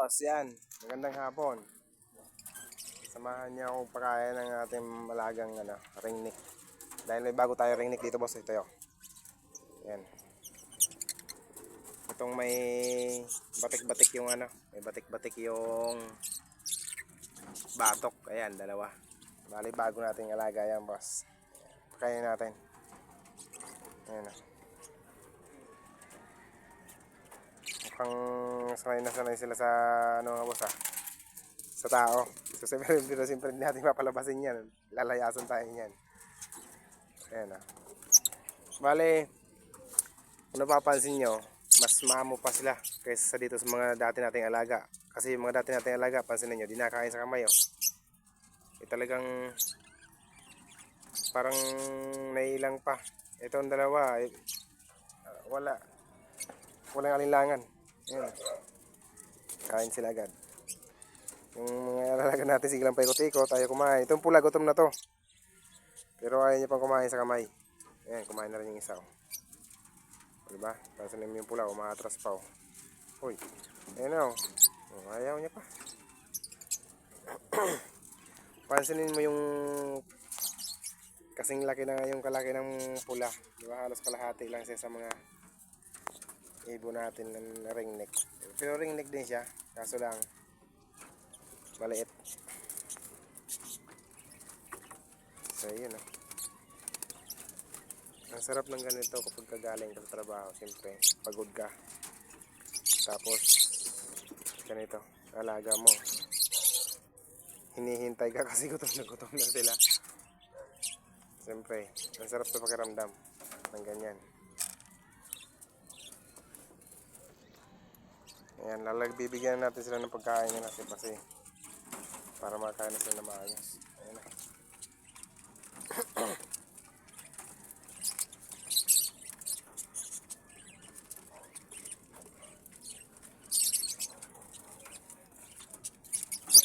boss, yan. Magandang hapon. Samahan niyo akong pakain ng ating malagang ringneck. Dahil may bago tayo ringneck dito boss. Ito yun. Yan. Itong may batik-batik yung may batik-batik yung batok. Ayan, dalawa. Bali bago nating alaga yan boss. Pakainin natin. Ayan. Mukhang sanay sila sa mga boss sa tao. So siyempre hindi natin papalabasin yan. Lalayasan tayo yan. Ayan Bale, kung napapansin nyo, mas maamo pa sila kaysa sa dito sa mga dati nating alaga. Kasi yung mga dati nating alaga, pansin niyo, di nakain sa kamay talagang parang nailang pa. Ito ang dalawa, walang alinlangan. Ayan. Kain sila agad. Yung mga alaga natin siglang paikot-ikot, tayo kumain. Itong pula, gutom na to. Pero ayaw niya pang kumain sa kamay. Ayan, kumain na rin yung isa. Diba? Pansinin mo yung pula, umaatras pa. Uy, ayan ayaw niya pa. Pansinin mo yung kasing laki na yung kalaki ng pula. Diba? Halos kalahati lang siya sa mga ibon natin ng ringneck. Pero ringneck din siya. Kaso lang, maliit. So yun Ang sarap ng ganito kapag kagaling ka sa trabaho. Siyempre, pagod ka. Tapos, ganito, alaga mo. Hinihintay ka kasi gutom na sila. Siyempre, ang sarap sa pakiramdam ng ganyan. Ayan, bibigyan natin sila ng pagkain nila kasi para makain na sila na maayos. Ayan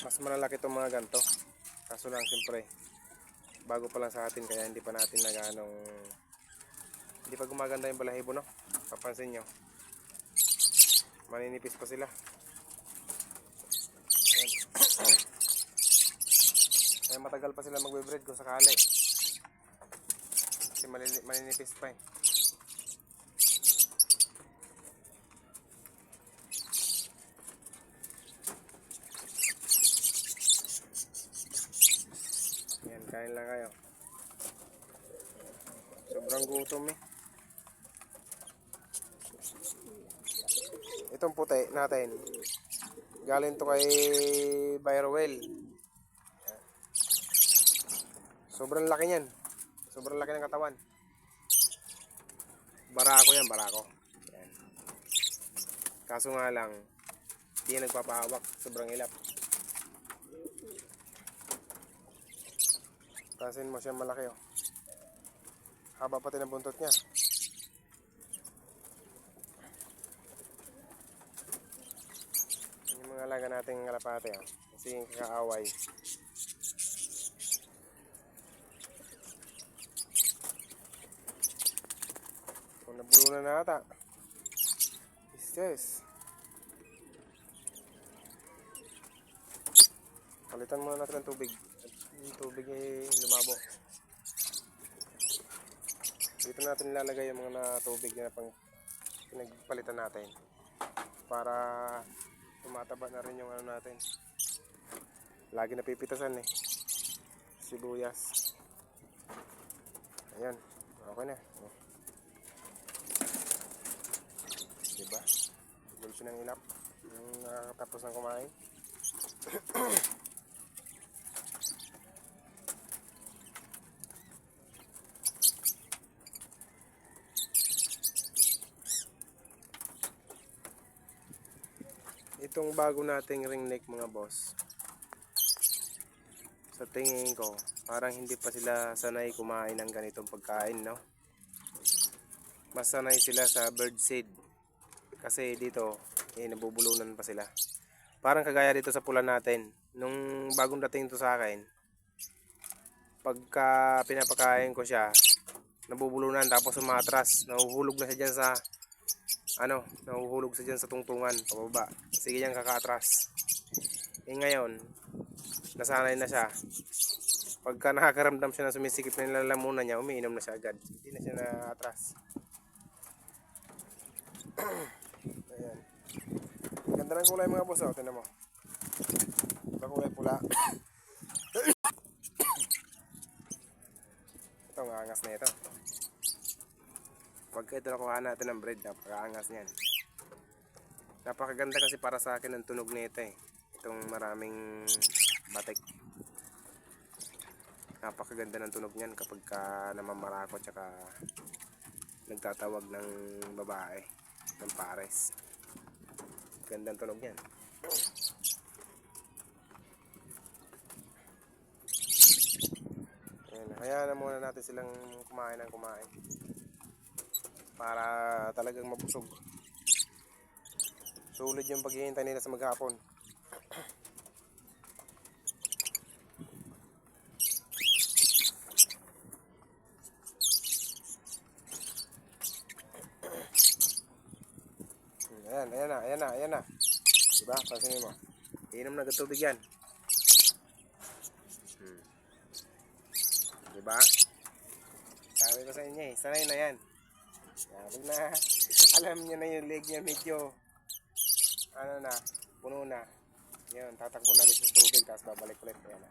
Mas malalaki itong mga ganito. Kaso lang siyempre, bago pa lang sa atin kaya hindi pa natin hindi pa gumaganda yung balahibo Papansin nyo, maninipis pa sila. Kaya matagal pa sila magbe-breed kung sakali. Kasi maninipis pa Yan, kain lang kayo. Sobrang gutom Itong puti natin, galing to kay Virowell. Sobrang laki niyan. Sobrang laki ng katawan. Barako yan, barako. Yan. Kaso nga lang, di nagpapahawak. Sobrang ilap. Tasin mo siya malaki Haba pati ng buntot niya. Yung mga alaga nating kalapate kasi yung kakaaway. Kung nabulunan na ata. Yes. Palitan muna natin ng tubig. Yung tubig ay lumabo. Dito natin ilalagay yung mga tubig na pinagpalitan natin para tumataba na rin yung natin. Lagi napipitasan sibuyas. Ayan, okay na. Diba? Gulo siya ng ilap yung nakakatapos ng kumain. Itong bago nating ringneck mga boss, sa tingin ko parang hindi pa sila sanay kumain ng ganitong pagkain mas sanay sila sa bird seed kasi dito nabubulunan pa sila. Parang kagaya dito sa pula natin, nung bagong dating ito sa akin, pagka pinapakain ko siya, nabubulunan tapos umatras, nahuhulog na siya dyan nahuhulog sa dyan sa tungtungan, pababa. Sige yan, kakaatras. Eh ngayon, nasanay na siya. Pagka nakakaramdam siya na sumisikip na nilalamunan niya, umiinom na siya agad. Hindi na siya na-atras. Ayan. Ganda ng kulay mga boss, oh. Tingnan mo. Ito kulay pula. Ito, ang angas na ito. Pagka ito nakuha natin ng bread, napakaangas niyan. Napakaganda kasi para sa akin ang tunog nito eh. Itong maraming batik. Napakaganda ng tunog niyan kapag namamarako tsaka nagtatawag ng babae, ng pares. Gandang tunog niyan. Ayan, hayaan na muna natin silang kumain ng kumain para talagang mabusog. Sulit yung paghihintay nila sa maghapon. Ayan na. Diba? Pansinin mo. Inom na tubig yan. Diba? Sabi ko sa inyo eh, sanay na yan. Sabi na, alam niya na yung leg niya medyo, puno na. Yan, tatakbo na rin sa tubig, tapos babalik ulit. Ayan na.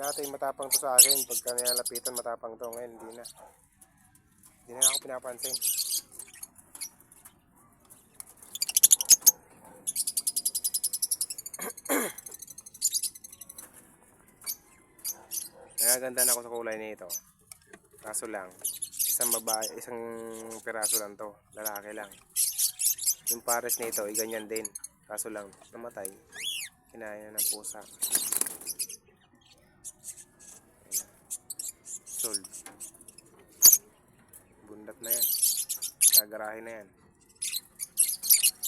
Dati matapang to sa akin, pagka nilalapitan matapang to, ngayon hindi na. Hindi na ako pinapansin. Nagaganda na ako sa kulay nito. Kaso lang, isang piraso lang to, lalaki lang. Yung pares nito, ganyan din. Kaso lang, namatay. Kinain na ng pusa. Sold. Bundat na yan. Nagarahe na yan.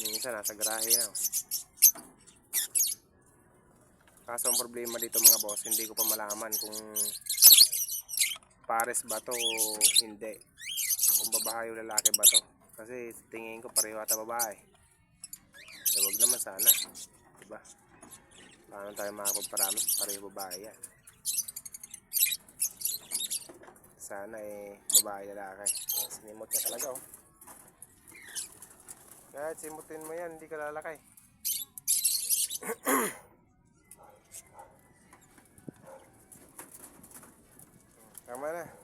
Yung isa nasa garahe na. Kaso ang problema dito mga boss, hindi ko pa malaman kung pares ba to o hindi. Kung babae o lalaki ba to. Kasi tingin ko pareho ata babae. Eh wag naman sana. Diba? Paano tayo makapagparami? Pareho babae yan. Sana babae lalaki. Sinimot niya talaga oh. Kahit simutin mo yan, hindi ka lalaki. Tama na.